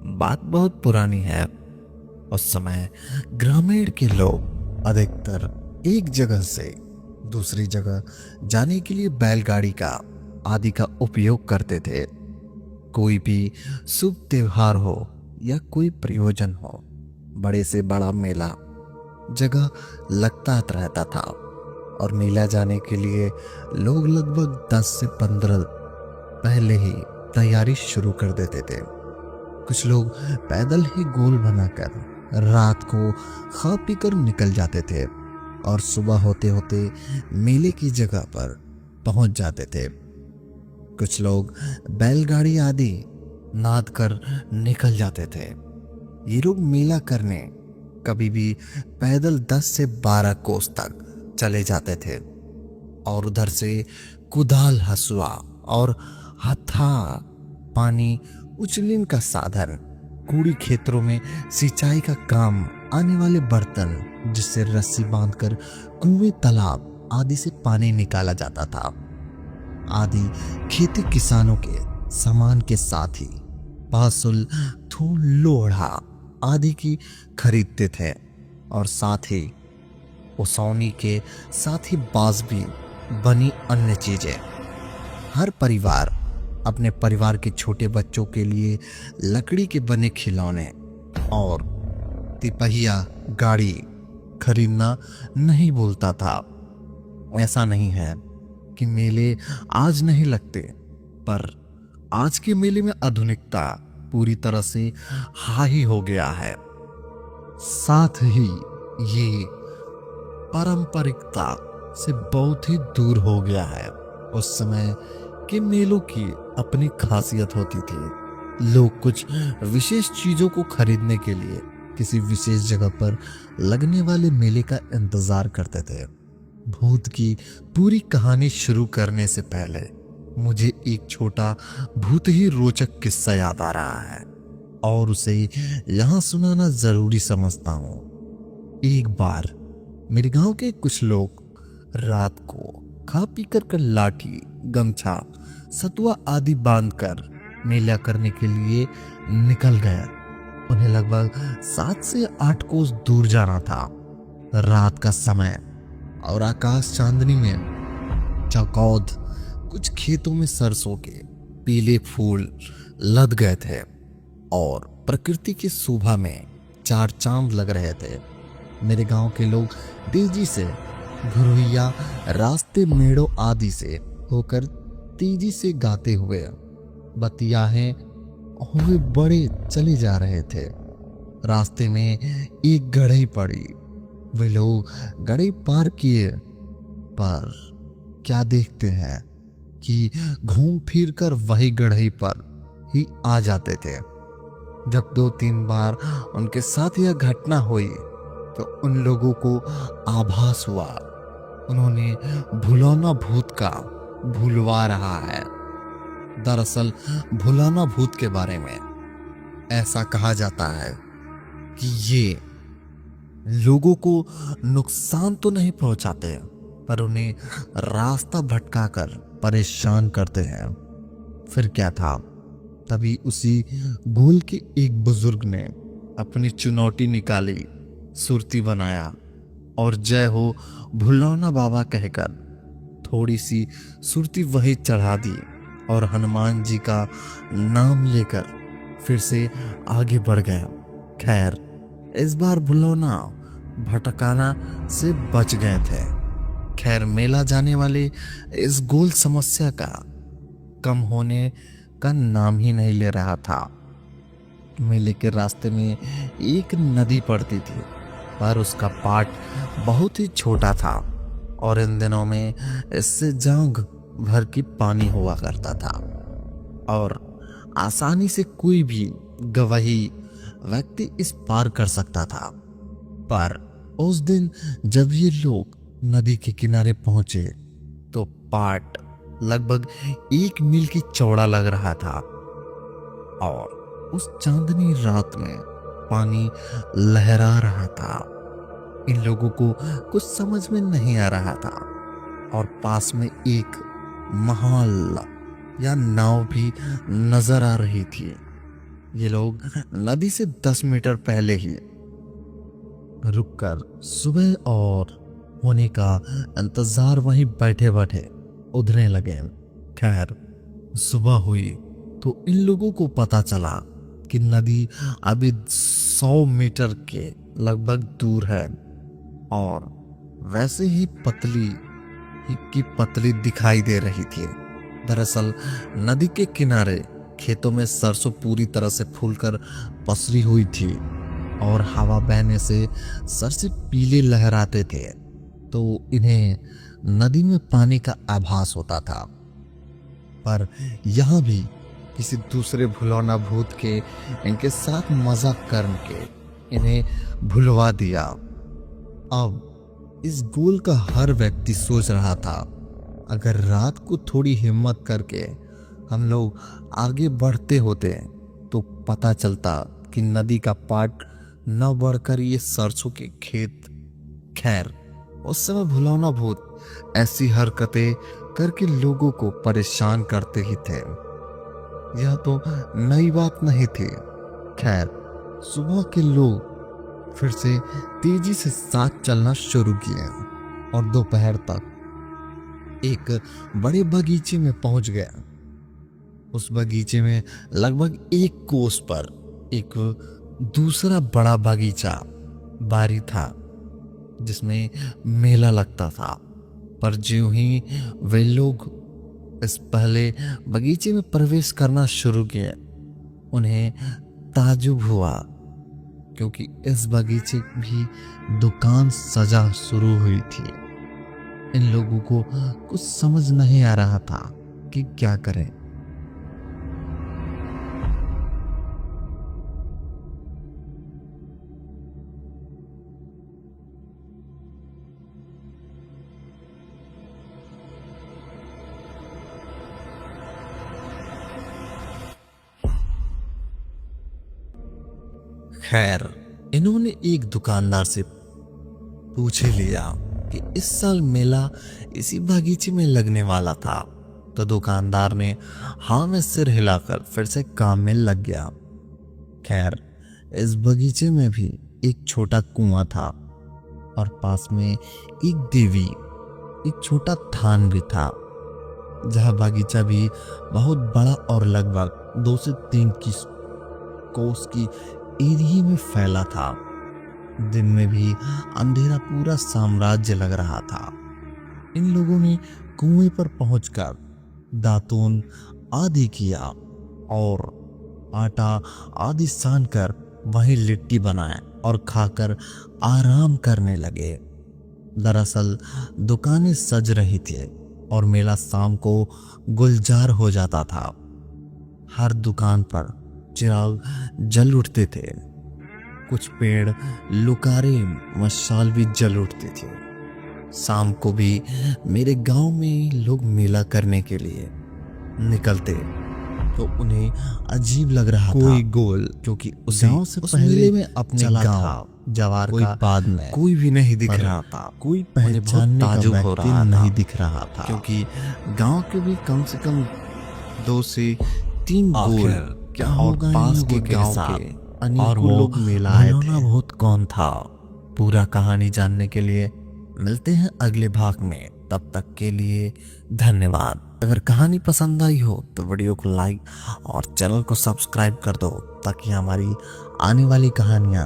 बात बहुत पुरानी है। उस समय ग्रामीण के लोग अधिकतर एक जगह से दूसरी जगह जाने के लिए बैलगाड़ी का आदि का उपयोग करते थे। कोई भी शुभ त्योहार हो या कोई प्रयोजन हो, बड़े से बड़ा मेला जगह लगता रहता था और मेला जाने के लिए लोग लगभग 10 से 15 पहले ही तैयारी शुरू कर देते थे। कुछ लोग पैदल ही गोल बनाकर रात को खा पी कर निकल जाते थे और सुबह होते होते मेले की जगह पर पहुंच जाते थे। कुछ लोग बैलगाड़ी आदि नाद कर निकल जाते थे। ये लोग मेला करने कभी भी पैदल 10 से 12 कोस तक चले जाते थे और उधर से कुदाल, हसुआ और हथा, पानी उचलिन का साधन, कूड़ी खेतों में सिंचाई का काम आने वाले बर्तन जिससे रस्सी बांधकर कुएं, तालाब आदि से पानी निकाला जाता था आदि खेती किसानों के सामान के साथ ही पासुल, थूल, लोढ़ा आदि की खरीदते थे और साथ ही ओसौनी के साथ ही बांस भी बनी अन्य चीजें। हर परिवार अपने परिवार के छोटे बच्चों के लिए लकड़ी के बने खिलौने और तिपहिया गाड़ी खरीदना नहीं भूलता था। ऐसा नहीं है कि मेले आज नहीं लगते, पर आज के मेले में आधुनिकता पूरी तरह से हावी हो गया है। साथ ही ये पारंपरिकता से बहुत ही दूर हो गया है। उस समय के मेलों की अपनी खासियत होती थी। लोग कुछ विशेष चीजों को खरीदने के लिए किसी विशेष जगह पर लगने वाले मेले का इंतजार करते थे। भूत की पूरी कहानी शुरू करने से पहले मुझे एक छोटा भूत ही रोचक किस्सा याद आ रहा है और उसे यहाँ सुनाना जरूरी समझता हूँ। एक बार मेरे गांव के कुछ लोग रात को खा पी कर लाठी, गमछा, सतुआ आदि बांधकर मेला करने के लिए निकल गए। उन्हें लगभग 7 से 8 कोस दूर जाना था। रात का समय और आकाश चांदनी में चौकौद, कुछ खेतों में सरसों के पीले फूल लद गए थे और प्रकृति की शोभा में चार चांद लग रहे थे। मेरे गांव के लोग तेजी से घुरैया रास्ते, मेड़ों आदि से होकर तेजी से गाते हुए बतियाहे हुए बड़े चले जा रहे थे। रास्ते में एक गड़ही पड़ी। वे लोग गड़ही पार किए, पर क्या देखते हैं कि घूम फिर कर वही गड़ही पर ही आ जाते थे। जब 2-3 बार उनके साथ यह घटना हुई तो उन लोगों को आभास हुआ उन्होंने भुलौना भूत का भूलवा रहा है। दरअसल भुलौना भूत के बारे में ऐसा कहा जाता है कि ये लोगों को नुकसान तो नहीं पहुंचाते, पर उन्हें रास्ता भटकाकर परेशान करते हैं। फिर क्या था, तभी उसी गोल के एक बुजुर्ग ने अपनी चुनौती निकाली, सुरती बनाया और जय हो भुलौना बाबा कहकर थोड़ी सी सुरती वही चढ़ा दी और हनुमान जी का नाम लेकर फिर से आगे बढ़ गया। खैर, इस बार भुलौना भटकाना से बच गए थे। खैर, मेला जाने वाले इस गोल समस्या का कम होने का नाम ही नहीं ले रहा था। मेले के रास्ते में एक नदी पड़ती थी, पर उसका पाट बहुत ही छोटा था और इन दिनों में इससे जांघ भर की पानी हुआ करता था और आसानी से कोई भी गवाही व्यक्ति इस पार कर सकता था। पर उस दिन जब ये लोग नदी के किनारे पहुंचे तो पाट लगभग 1 मील की चौड़ा लग रहा था और उस चांदनी रात में पानी लहरा रहा था। इन लोगों को कुछ समझ में नहीं आ रहा था और पास में एक महल या नाव भी नजर आ रही थी। ये लोग नदी से 10 मीटर पहले ही रुककर सुबह और होने का इंतजार वहीं बैठे बैठे उधने लगे। खैर, सुबह हुई तो इन लोगों को पता चला कि नदी अभी 100 मीटर के लगभग दूर है और वैसे ही पतली की पतली दिखाई दे रही थी। दरअसल नदी के किनारे खेतों में सरसों पूरी तरह से फूलकर पसरी हुई थी और हवा बहने से सरसे पीले लहराते थे, तो इन्हें नदी में पानी का आभास होता था। पर यहां भी किसी दूसरे भुलौना भूत के इनके साथ मजाक करके इन्हें भुलवा दिया। अब इस गोल का हर व्यक्ति सोच रहा था, अगर रात को थोड़ी हिम्मत करके हम लोग आगे बढ़ते होते तो पता चलता कि नदी का पाट न बढ़कर ये सरसों के खेत। खैर, उस समय भुलौना भूत ऐसी हरकतें करके लोगों को परेशान करते ही थे। यह तो नई बात नहीं थी। खैर, सुबह के लोग फिर से तेजी से साथ चलना शुरू किए और दोपहर तक एक बड़े बगीचे में पहुंच गया। उस बगीचे में लगभग 1 कोस पर एक दूसरा बड़ा बगीचा बारी था जिसमें मेला लगता था। पर ज्यों ही वे लोग इस पहले बगीचे में प्रवेश करना शुरू किया, उन्हें ताज्जुब हुआ क्योंकि इस बगीचे भी दुकान सजा शुरू हुई थी। इन लोगों को कुछ समझ नहीं आ रहा था कि क्या करें। खैर, इन्होंने एक दुकानदार से पूछ लिया कि इस साल मेला इसी बगीचे में लगने वाला था, तो दुकानदार ने हाँ में सिर हिलाकर फिर से काम में लग गया। खैर, इस बगीचे में भी एक छोटा कुआं था और पास में एक देवी, एक छोटा थान भी था, जहाँ बगीचा भी बहुत बड़ा और लगभग 2 से 3 कोस की एरिया में फैला था। दिन में भी अंधेरा पूरा साम्राज्य लग रहा था। इन लोगों ने कुएं पर पहुंचकर दातून आदि किया और आटा आदि सानकर वहीं लिट्टी बनाए और खाकर आराम करने लगे। दरअसल दुकानें सज रही थी और मेला शाम को गुलजार हो जाता था। हर दुकान पर चिराग जल उठते थे, कुछ पेड़ लुकारे मशाल भी जल उठती थी। शाम को भी मेरे गांव में लोग मेला करने के लिए निकलते तो उन्हें अजीब लग रहा था। कोई गोल क्योंकि उस गांव से पहले में अपने गांव जवार का बाद में कोई भी नहीं दिख रहा था। कोई पहचानने का व्यक्ति नहीं दिख रहा था क्योंकि गांव के भी कम से कम 2 से 3 गोल क्या और पास के गांव के और वो लोग मेला आए थे। भूत कौन था, पूरा कहानी जानने के लिए मिलते हैं अगले भाग में। तब तक के लिए धन्यवाद। अगर कहानी पसंद आई हो तो वीडियो को लाइक और चैनल को सब्सक्राइब कर दो ताकि हमारी आने वाली कहानियां